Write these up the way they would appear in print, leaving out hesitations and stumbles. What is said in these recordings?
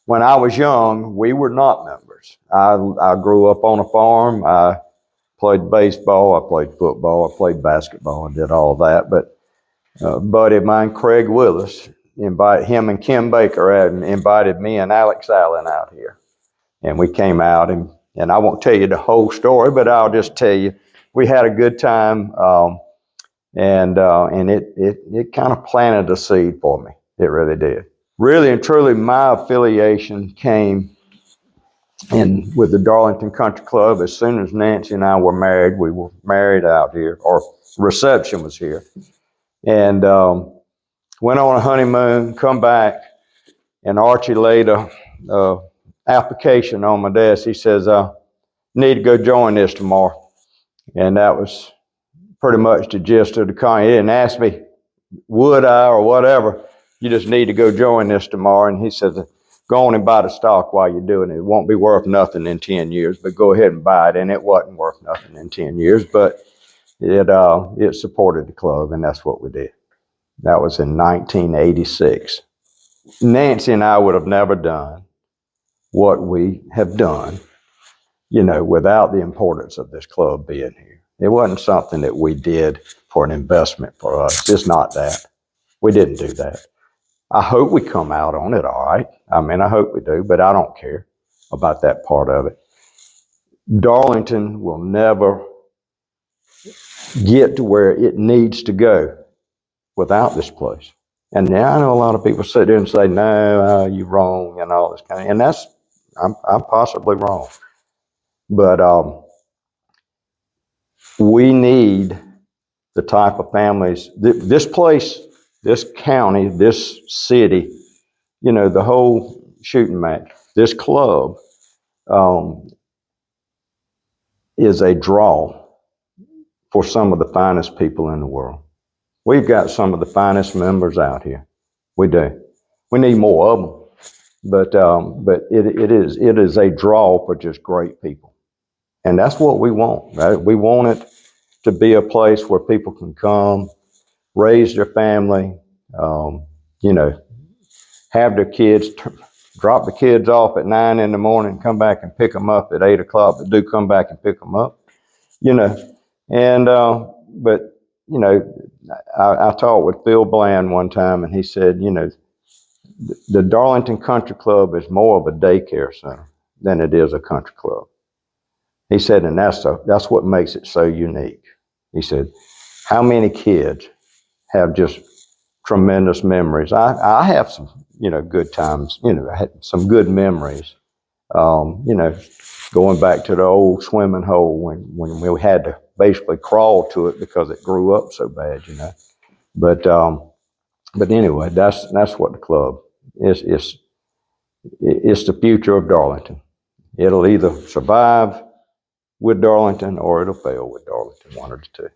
When I was young, we were not members. I grew up on a farm. I played baseball, I played football, I played basketball, I did all that. But a buddy of mine, Craig Willis, invited him and Kim Baker and invited me and Alex Allen out here. And we came out, and I won't tell you the whole story, but I'll just tell you, we had a good time, and it kind of planted a seed for me. It really did. Really and truly, my affiliation came in with the Darlington Country Club as soon as Nancy and I were married. We were married out here, or reception was here, and went on a honeymoon. Come back, and Archie laid a application on my desk. He says, "Need to go join this tomorrow," and that was pretty much the gist of the con. He didn't ask me would I or whatever. You just need to go join this tomorrow. And he says, go on and buy the stock while you're doing it. It won't be worth nothing in 10 years, but go ahead and buy it. And it wasn't worth nothing in 10 years, but it supported the club, and that's what we did. That was in 1986. Nancy and I would have never done what we have done, without the importance of this club being here. It wasn't something that we did for an investment for us. It's not that. We didn't do that. I hope we come out on it all right. I mean, I hope we do, but I don't care about that part of it. Darlington will never get to where it needs to go without this place. And now I know a lot of people sit there and say, no, you're wrong, and all this kind of, and I'm possibly wrong. But we need the type of families, this place, this county, this city, the whole shooting match, this club is a draw for some of the finest people in the world. We've got some of the finest members out here. We do. We need more of them, but it is a draw for just great people, and that's what we want. Right? We want it to be a place where people can come, raise their family, have their kids, drop the kids off at 9 in the morning, come back and pick them up at 8 o'clock, but do come back and pick them up, And, I talked with Phil Bland one time, and he said, the Darlington Country Club is more of a daycare center than it is a country club. He said, and that's what makes it so unique. He said, how many kids have just tremendous memories? I have some, good times, I had some good memories, going back to the old swimming hole when we had to basically crawl to it because it grew up so bad, But anyway, that's what the club is. It's the future of Darlington. It'll either survive with Darlington or it'll fail with Darlington, one of the two.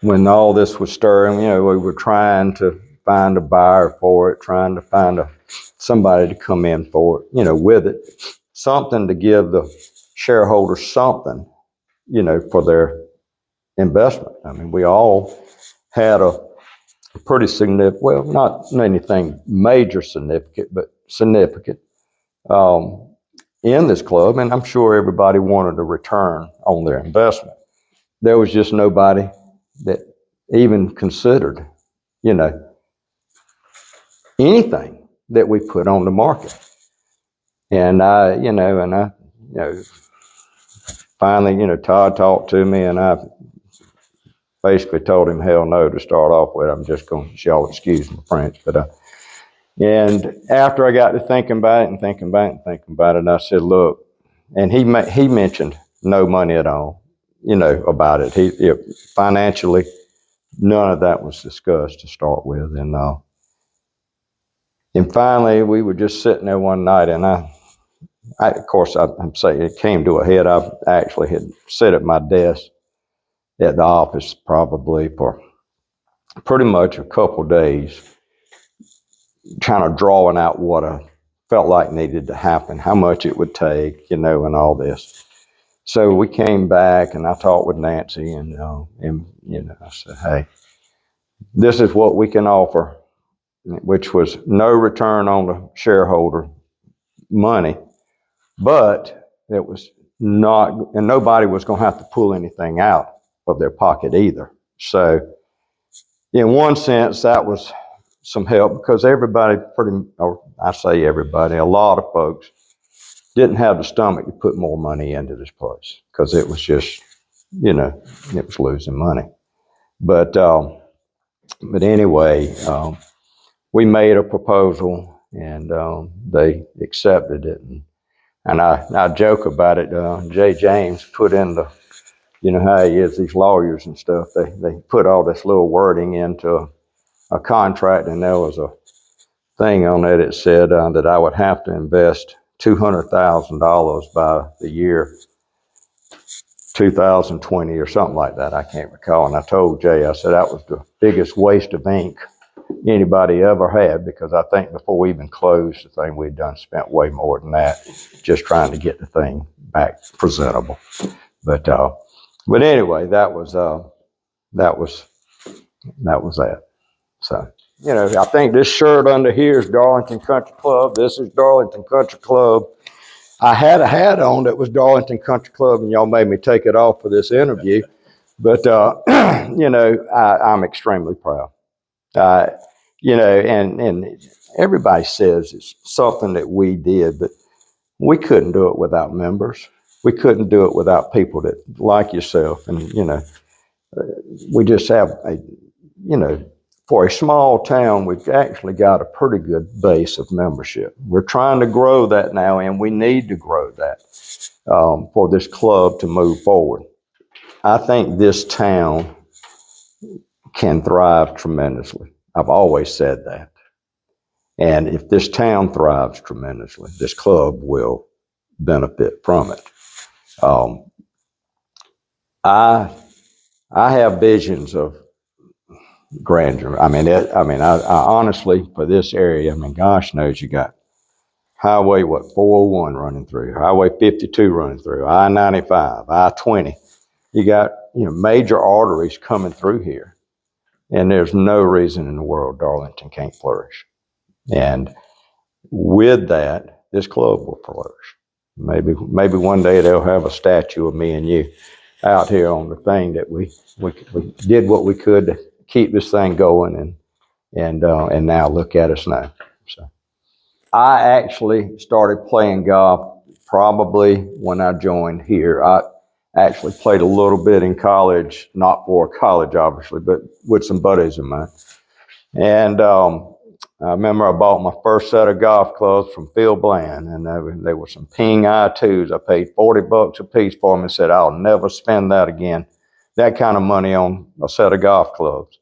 When all this was stirring, we were trying to find a buyer for it, trying to find somebody to come in for it, with it, something to give the shareholders something, for their investment. I mean, we all had a pretty significant, well, not anything major significant, but significant in this club, and I'm sure everybody wanted a return on their investment. There was just nobody that even considered, anything that we put on the market. And finally, Todd talked to me, and I basically told him hell no to start off with. I'm just going to, y'all excuse my French, but and after I got to thinking about it, and I said, look, and he mentioned no money at all, about it. Financially, none of that was discussed to start with, and finally we were just sitting there one night, and I of course, I'm saying it came to a head. I actually had sat at my desk at the office probably for pretty much a couple of days, kind of drawing out what I felt like needed to happen, how much it would take, and all this. So we came back, and I talked with Nancy, and I said, hey, this is what we can offer, which was no return on the shareholder money, but it was not, and nobody was going to have to pull anything out of their pocket either. So in one sense, that was some help because everybody or I say everybody, a lot of folks didn't have the stomach to put more money into this place because it was just, it was losing money. But anyway, we made a proposal and they accepted it. And I joke about it. Jay James put in how he is, these lawyers and stuff, they put all this little wording into a contract, and there was a thing on it. It said that I would have to invest $200,000 by the year 2020 or something like that. I can't recall. And I told Jay, I said that was the biggest waste of ink anybody ever had, because I think before we even closed the thing we'd done spent way more than that just trying to get the thing back presentable. But anyway, that was that. So, I think this shirt under here is Darlington Country Club. This is Darlington Country Club. I had a hat on that was Darlington Country Club, and y'all made me take it off for this interview. But, I'm extremely proud. And everybody says it's something that we did, but we couldn't do it without members. We couldn't do it without people that like yourself. And, we just have for a small town, we've actually got a pretty good base of membership. We're trying to grow that now, and we need to grow that for this club to move forward. I think this town can thrive tremendously. I've always said that. And if this town thrives tremendously, this club will benefit from it. I have visions of grandeur. I honestly, for this area, gosh knows, you got Highway 401 running through, Highway 52 running through, I-95, I-20. You got major arteries coming through here, and there's no reason in the world Darlington can't flourish. And with that, this club will flourish. Maybe one day they'll have a statue of me and you out here on the thing that we did what we could to keep this thing going, and now look at us now. So I actually started playing golf probably when I joined here. I actually played a little bit in college, not for college obviously, but with some buddies of mine. And I remember I bought my first set of golf clubs from Phil Bland, and they were some Ping I2s. I paid $40 a piece for them and said, I'll never spend that again, that kind of money on a set of golf clubs.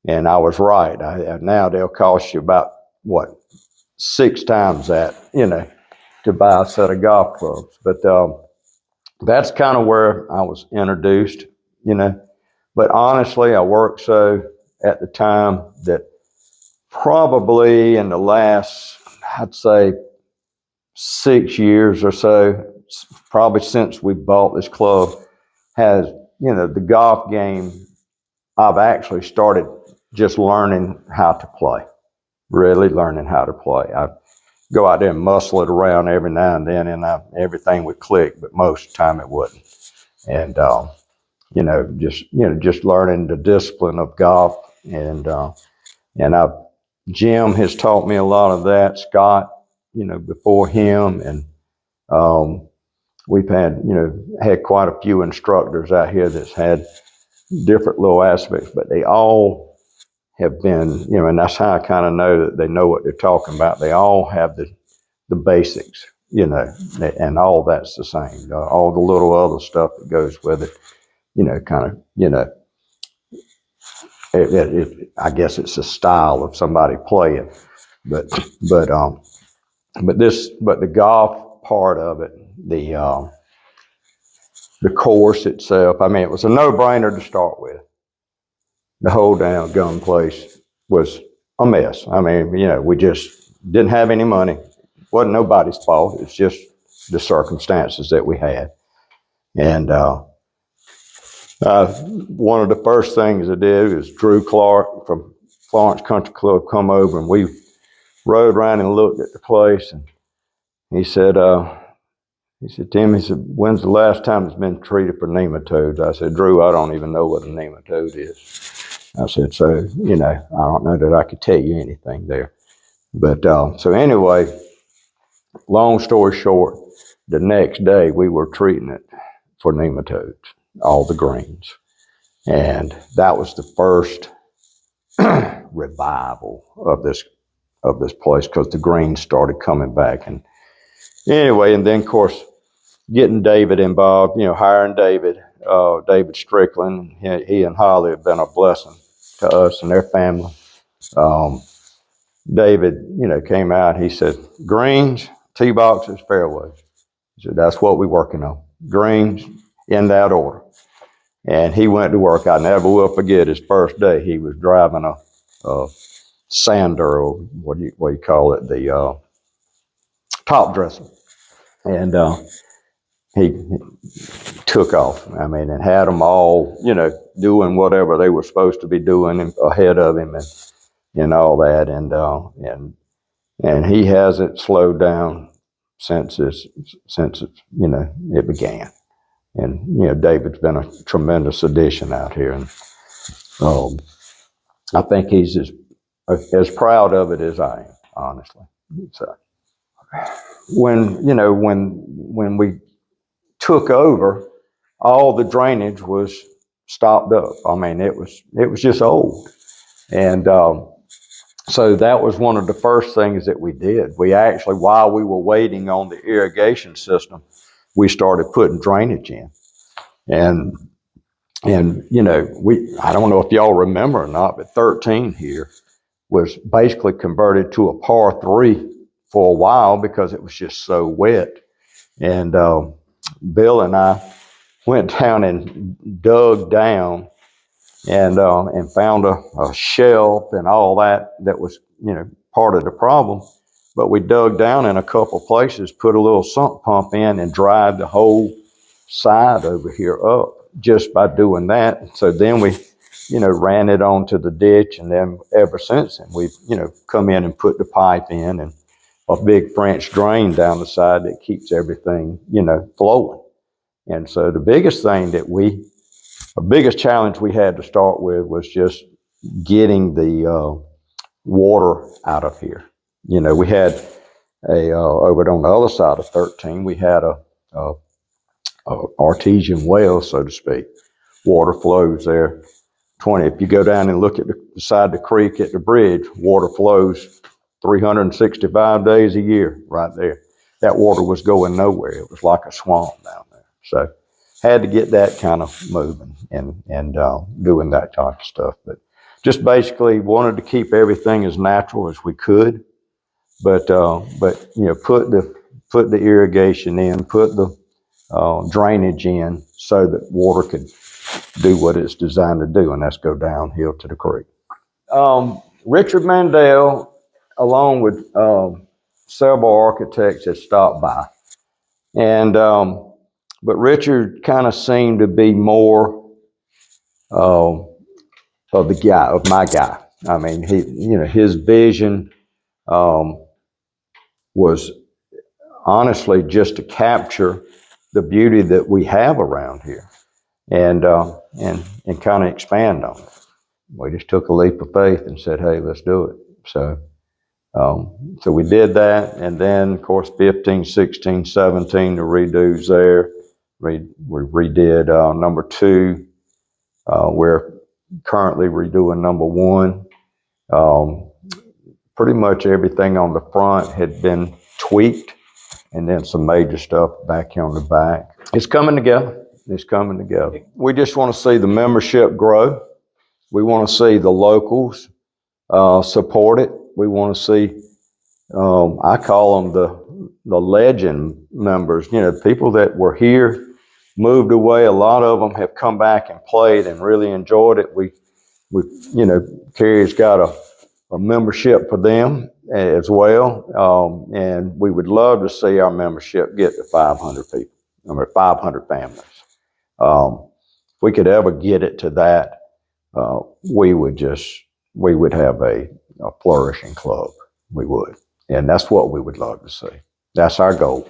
And I was right. Now they'll cost you about, 6 times that, to buy a set of golf clubs. But that's kind of where I was introduced, But honestly, I worked so at the time that probably in the last, I'd say, 6 years or so, probably since we bought this club, has, the golf game, I've actually started just learning how to play, really learning how to play. I go out there and muscle it around every now and then, and everything would click, but most of the time it wouldn't. And, just learning the discipline of golf. And Jim has taught me a lot of that. Scott, before him, and we've had quite a few instructors out here that's had different little aspects, but they all have been, and that's how I kind of know that they know what they're talking about. They all have the basics, and all that's the same. All the little other stuff that goes with it, I guess it's a style of somebody playing, but the golf part of it, the course itself. It was a no-brainer to start with. The whole damn gun place was a mess. We just didn't have any money. Wasn't nobody's fault. It's just the circumstances that we had. And one of the first things I did was Drew Clark from Florence Country Club come over, and we rode around and looked at the place, and He said, Tim, he said, when's the last time it's been treated for nematodes? I said, Drew, I don't even know what a nematode is. I said, so, I don't know that I could tell you anything there. But so anyway, long story short, the next day we were treating it for nematodes, all the greens. And that was the first revival of this place, because the greens started coming back. And anyway, and then of course, getting David involved, hiring David Strickland, he and Holly have been a blessing to us and their family. David, came out, he said, greens, tee boxes, fairways. He said, that's what we're working on. Greens in that order. And he went to work. I never will forget his first day. He was driving a sander, or what do you call it, the top dresser. And he took off. I mean, and had them all, doing whatever they were supposed to be doing ahead of him, and all that. And he hasn't slowed down since it began. And David's been a tremendous addition out here, and I think he's as proud of it as I am, honestly. So when we took over, all the drainage was stopped up. I mean, it was just old, and so that was one of the first things that we did. We actually, while we were waiting on the irrigation system, we started putting drainage in, and I don't know if y'all remember or not, but 13 here was basically converted to a par 3 for a while because it was just so wet. And Bill and I went down and dug down and found a shelf and all that was part of the problem. But we dug down in a couple places, put a little sump pump in, and dried the whole side over here up just by doing that. So then we ran it onto the ditch, and then ever since then we've come in and put the pipe in, and a big French drain down the side that keeps everything flowing. And so the biggest challenge we had to start with was just getting the water out of here. We had over on the other side of 13, we had a artesian well, so to speak. Water flows there. If you go down and look at the side of the creek at the bridge, water flows 365 days a year right there. That water was going nowhere. It was like a swamp down there. So had to get that kind of moving and doing that type of stuff. But just basically wanted to keep everything as natural as we could. But put the irrigation in, put the drainage in so that water could do what it's designed to do, and that's go downhill to the creek. Richard Mandel, along with several architects, had stopped by, and but Richard kind of seemed to be more of my guy. I mean, his vision was honestly just to capture the beauty that we have around here, and kind of expand on it. We just took a leap of faith and said, "Hey, let's do it." So we did that, and then of course 15, 16, 17, the redos there. We redid number 2. We're currently redoing number 1. Pretty much everything on the front had been tweaked, and then some major stuff back here on the back. It's coming together. We just want to see the membership grow. We want to see the locals support it. We want to see, I call them the legend members, people that were here, moved away. A lot of them have come back and played and really enjoyed it. We Kerry's got a membership for them as well. And we would love to see our membership get to 500 people, 500 families. If we could ever get it to that, we would have a flourishing club. We would. And that's what we would love to see. That's our goal.